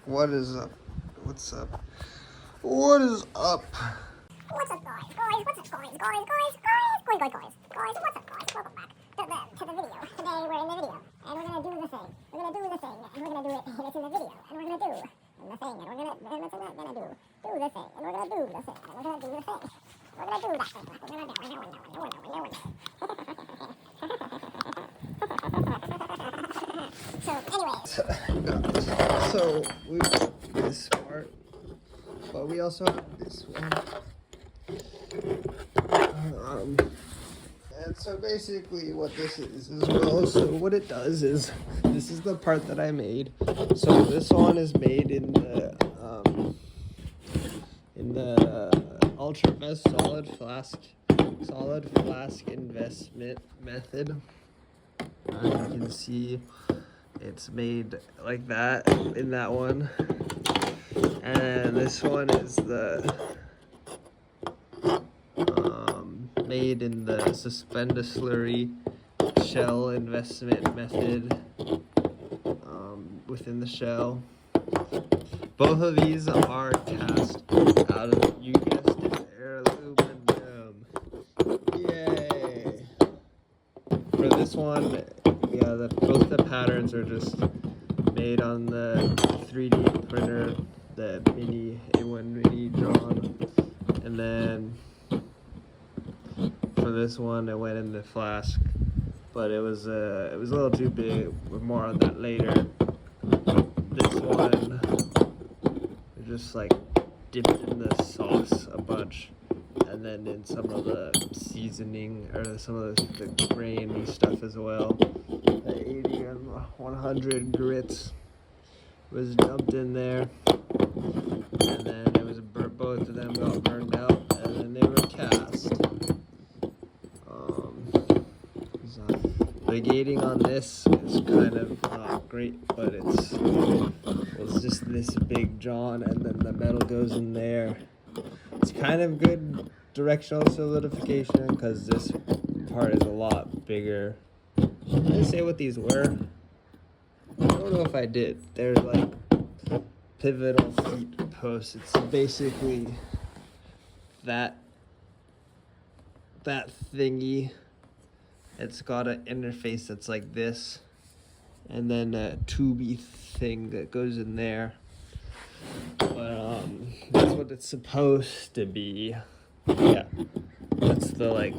What is up? What's up? What is up? What's up, guys? Guys, what's up, guys? What's up, guys? Welcome back to the video. Today we're in the video, and we're gonna do the thing. We're gonna do the thing, and we're gonna do it, and it's in the video, and we're gonna do the thing, and we're gonna do the thing, and we're gonna do the thing, and we're gonna do the thing. We're gonna do that thing. We're gonna do. So, anyway. So we got this part, but we also have this one. And so basically what this is as well, so what it does is, this is the part that I made. So this one is made in the Ultra Vest solid flask investment method. You can see it's made like that in that one, and this one is the made in the suspend a slurry shell investment method within the shell. Both of these are cast out of, you guessed it, aluminum. Yay! For this one, yeah, both the patterns are just made on the 3D printer, the mini A1 mini drawn, and then for this one, I went in the flask, but it was a little too big. More on that later. This one, I just like dipped in the sauce a bunch, and then in some of the seasoning or some of the grainy stuff as well. The 80 and 100 grits was dumped in there, and then it was both of them got burned out, and then they were cast. The gating on this is kind of not great, but it's just this big John, and then the metal goes in there. It's kind of good directional solidification because this part is a lot bigger. Did I say what these were? I don't know if I did. They're like pivotal feet posts. It's basically that thingy. It's got an interface that's like this, and then a tubey thing that goes in there. But that's what it's supposed to be. Yeah, that's the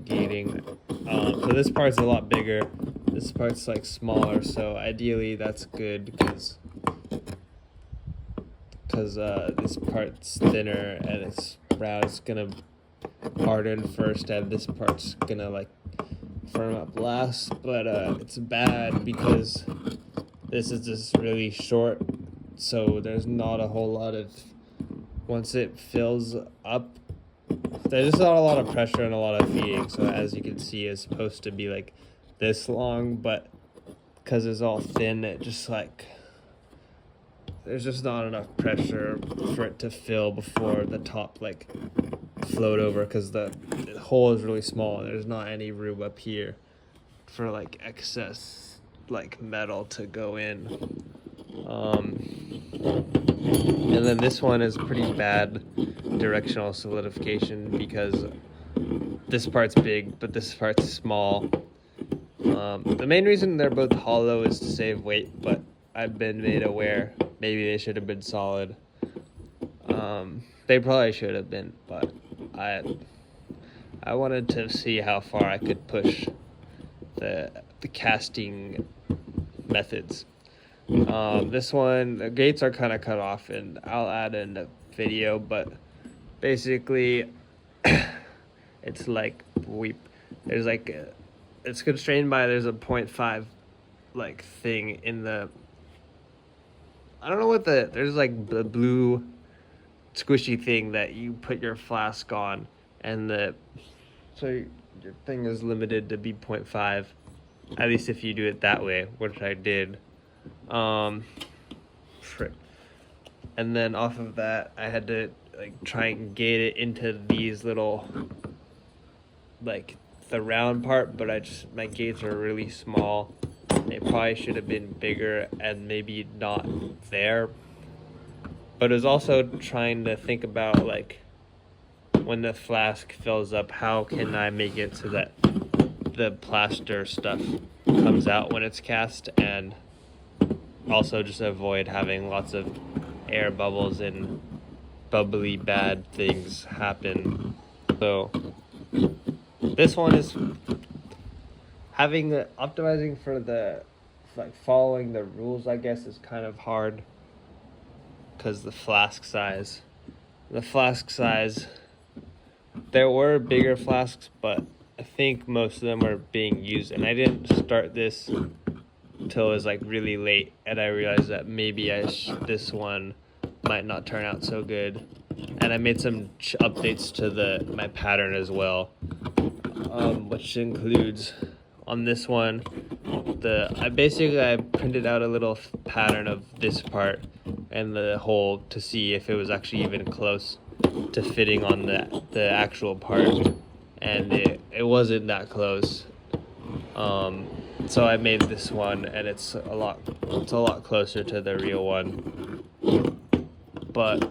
gating. So this part's a lot bigger. This part's like smaller. So ideally, that's good because this part's thinner and it's round. It's gonna harden first, and this part's gonna like firm up last, but it's bad because this is just really short, so there's not a whole lot of, once it fills up, there's just not a lot of pressure and a lot of feeding. So as you can see, it's supposed to be like this long, but because it's all thin, it just like, there's just not enough pressure for it to fill before the top like float over, because the hole is really small and there's not any room up here for like excess like metal to go in. And then this one is pretty bad directional solidification because this part's big but this part's small. The main reason they're both hollow is to save weight, but I've been made aware maybe they should have been solid. They probably should have been, but I wanted to see how far I could push the casting methods. This one, the gates are kind of cut off, and I'll add in a video, but basically it's like there's like it's constrained by, there's a 0.5 like thing in the, I don't know what there's like the blue squishy thing that you put your flask on, and so your thing is limited to be 0.5, at least if you do it that way, which I did. And then off of that, I had to like try and gate it into these little, like the round part, but my gates are really small. They probably should have been bigger and maybe not there, but it was also trying to think about like when the flask fills up, how can I make it so that the plaster stuff comes out when it's cast, and also just avoid having lots of air bubbles and bubbly bad things happen. So this one is optimizing for the like following the rules, I guess, is kind of hard because the flask size there were bigger flasks, but I think most of them were being used, and I didn't start this until it was like really late, and I realized that maybe this one might not turn out so good, and I made some updates to my pattern as well, which includes on this one I printed out a little pattern of this part and the hole to see if it was actually even close to fitting on the actual part, and it wasn't that close. So I made this one, and it's a lot closer to the real one. But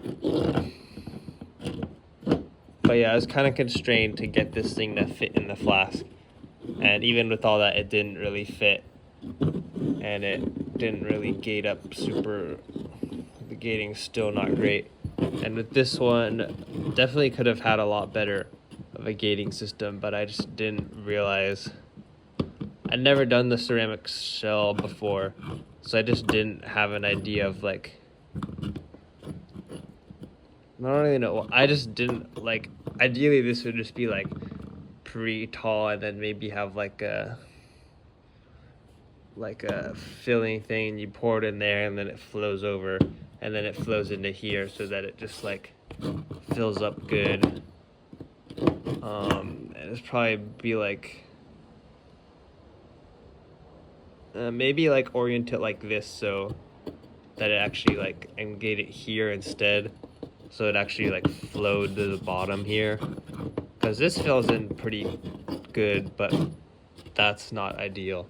yeah, I was kind of constrained to get this thing to fit in the flask, and even with all that, it didn't really fit, and it didn't really gate up super. The gating's still not great, and with this one, definitely could have had a lot better of a gating system, but I just didn't realize. I'd never done the ceramic shell before, so I just didn't have an idea of like, I don't really know. I just didn't like, ideally this would just be like pretty tall, and then maybe have like a filling thing, and you pour it in there, and then it flows over, and then it flows into here so that it just like fills up good. And it's probably be like maybe like orient it like this so that it actually like engate it here instead, so it actually like flowed to the bottom here, because this fills in pretty good, but that's not ideal.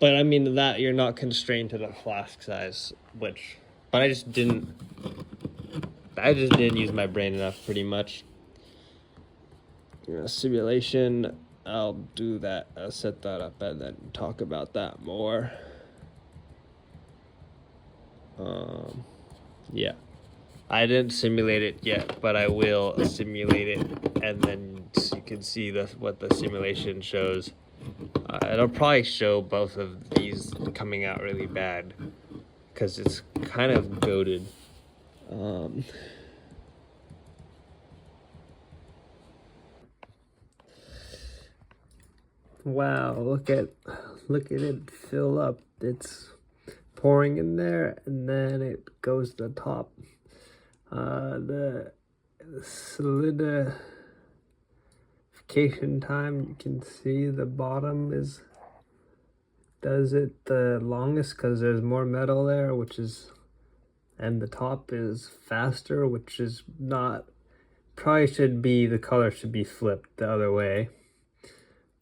But I mean that you're not constrained to the flask size, but I just didn't use my brain enough, pretty much. Simulation, I'll do that. I'll set that up and then talk about that more. Yeah, I didn't simulate it yet, but I will simulate it, and then you can see what the simulation shows. It'll probably show both of these coming out really bad because it's kind of goated. Wow, look at it fill up. It's pouring in there, and then it goes to the top. The solidification time, you can see the bottom does it the longest because there's more metal there, and the top is faster, which is not, probably the color should be flipped the other way.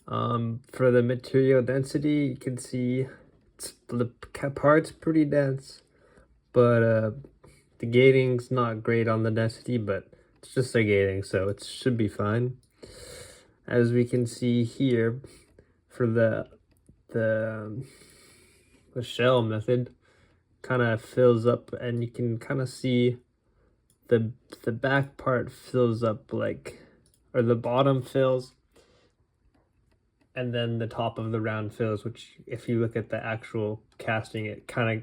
For the material density, you can see the part's pretty dense, but the gating's not great on the density, but it's just a gating, so it should be fine. As we can see here, for the shell method, kind of fills up, and you can kind of see the back part fills up, like, or the bottom fills, and then the top of the round fills, which if you look at the actual casting, it's kind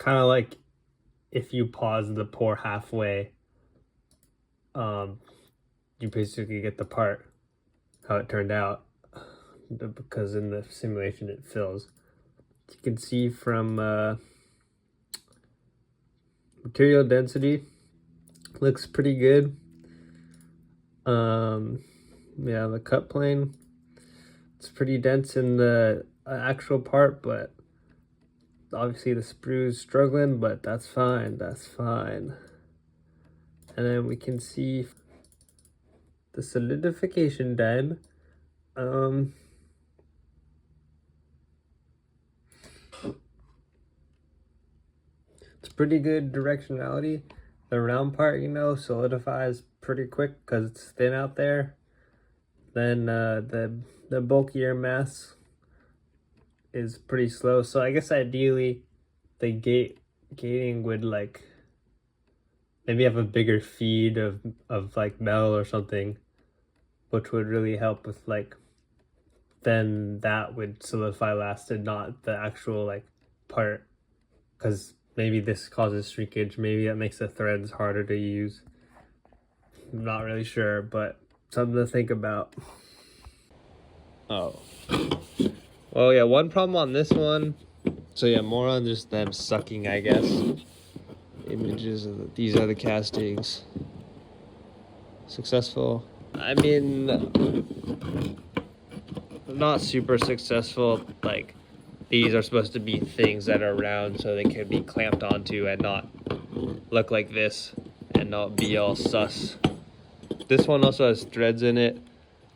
of like if you pause the pour halfway, you basically get the part how it turned out, because in the simulation it fills. You can see from material density, looks pretty good. Yeah, the cut plane, it's pretty dense in the actual part, but obviously the sprue's struggling, but that's fine. And then we can see the solidification time. It's pretty good directionality. The round part, you know, solidifies pretty quick because it's thin out there. Then the bulkier mass is pretty slow. So I guess ideally the gating would like maybe have a bigger feed of like metal or something, which would really help with like, then that would solidify last and not the actual like part, because maybe this causes shrinkage. Maybe that makes the threads harder to use. I'm not really sure, but something to think about. Oh. Well, yeah, one problem on this one. So yeah, more on just them sucking, I guess. Images of these are the castings. Successful. I mean, not super successful. Like, these are supposed to be things that are round so they can be clamped onto and not look like this and not be all sus. This one also has threads in it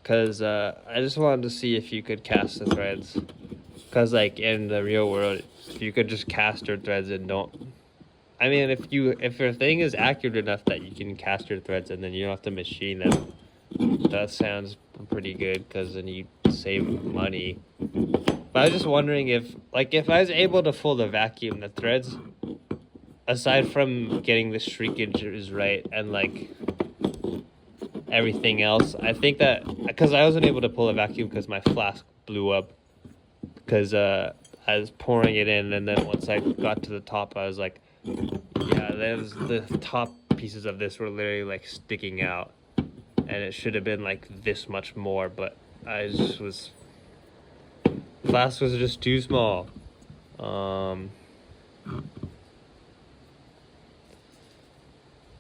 because I just wanted to see if you could cast the threads. Because like in the real world, if you could just cast your threads and don't, I mean, if your thing is accurate enough that you can cast your threads and then you don't have to machine them, that sounds pretty good because then you save money. But I was just wondering if I was able to fully vacuum the threads, aside from getting the shrinkages right and like everything else, I think that because I wasn't able to pull a vacuum because my flask blew up because I was pouring it in, and then once I got to the top, I was like, yeah, the top pieces of this were literally like sticking out, and it should have been like this much more, but I just was, flask was just too small.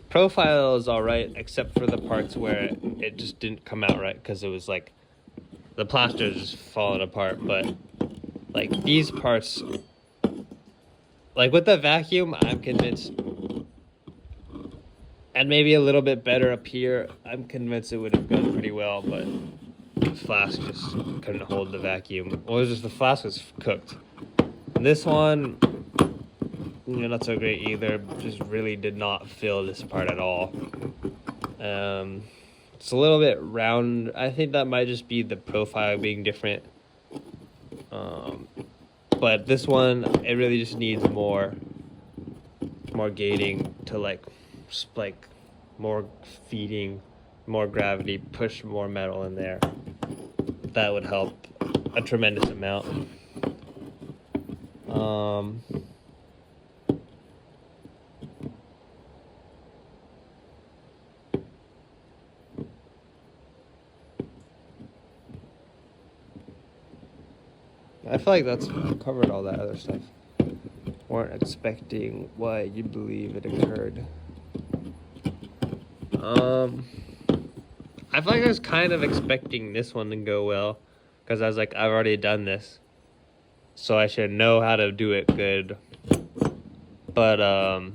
Profile is all right, except for the parts where it just didn't come out right because it was like the plaster is just falling apart. But like these parts, like with the vacuum, I'm convinced, and maybe a little bit better up here, I'm convinced it would have gone pretty well, but the flask just couldn't hold the vacuum. Well, it was just the flask was cooked. And this one, you know, not so great either. Just really did not fill this part at all. It's a little bit round. I think that might just be the profile being different. But this one, it really just needs more gating to like more feeding, more gravity, push more metal in there. That would help a tremendous amount. I feel like that's covered all that other stuff. Weren't expecting why you believe it occurred. I feel like I was kind of expecting this one to go well, because I was like, I've already done this, so I should know how to do it good. But I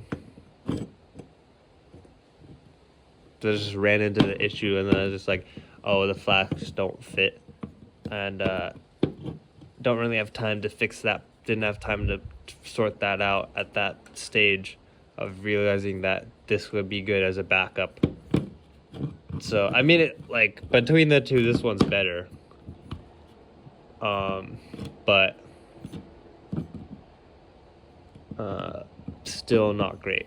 just ran into the issue, and then I was just like, oh, the flasks don't fit, and don't really have time to fix that. Didn't have time to sort that out at that stage of realizing that this would be good as a backup. So I mean, it like between the two, this one's better. But still not great.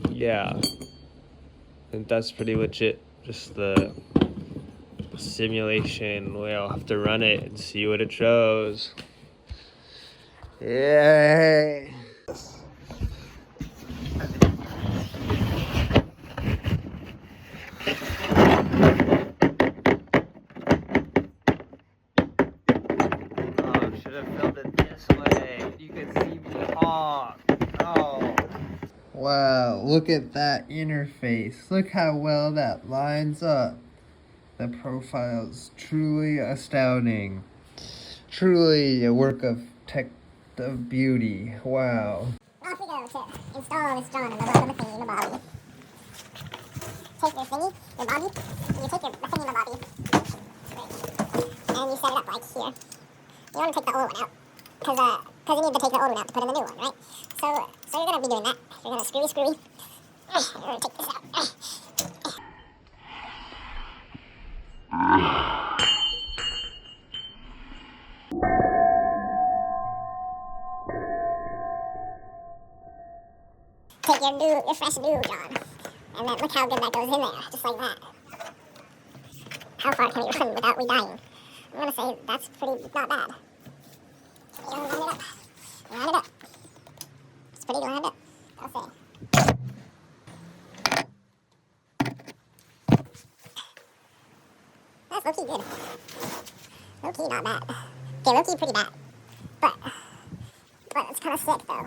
Yeah, and that's pretty much it. Just the simulation. We'll have to run it and see what it shows. Yay! Should have filmed it this way. You could see me talk. Oh. Wow, look at that interface. Look how well that lines up. The profile is truly astounding. Truly a work of beauty. Wow. Off we go to install this John in the bottom of the thingy in the body. Take your thingy, your body, and you take the thingy in the body. Right. And you set it up like here. You want to take the old one out. because you need to take the old one out to put in the new one, right? So you're gonna be doing that. You're gonna screwy. You're gonna take this out. Take your fresh glue, John, and then look how good that goes in there, just like that. How far can we run without we dying? I'm gonna say that's pretty not bad. You know, line it up. Line it up. It's pretty lined up, I'll say. That's low-key good. Low-key not bad. Okay, low-key pretty bad. But it's kind of sick, though.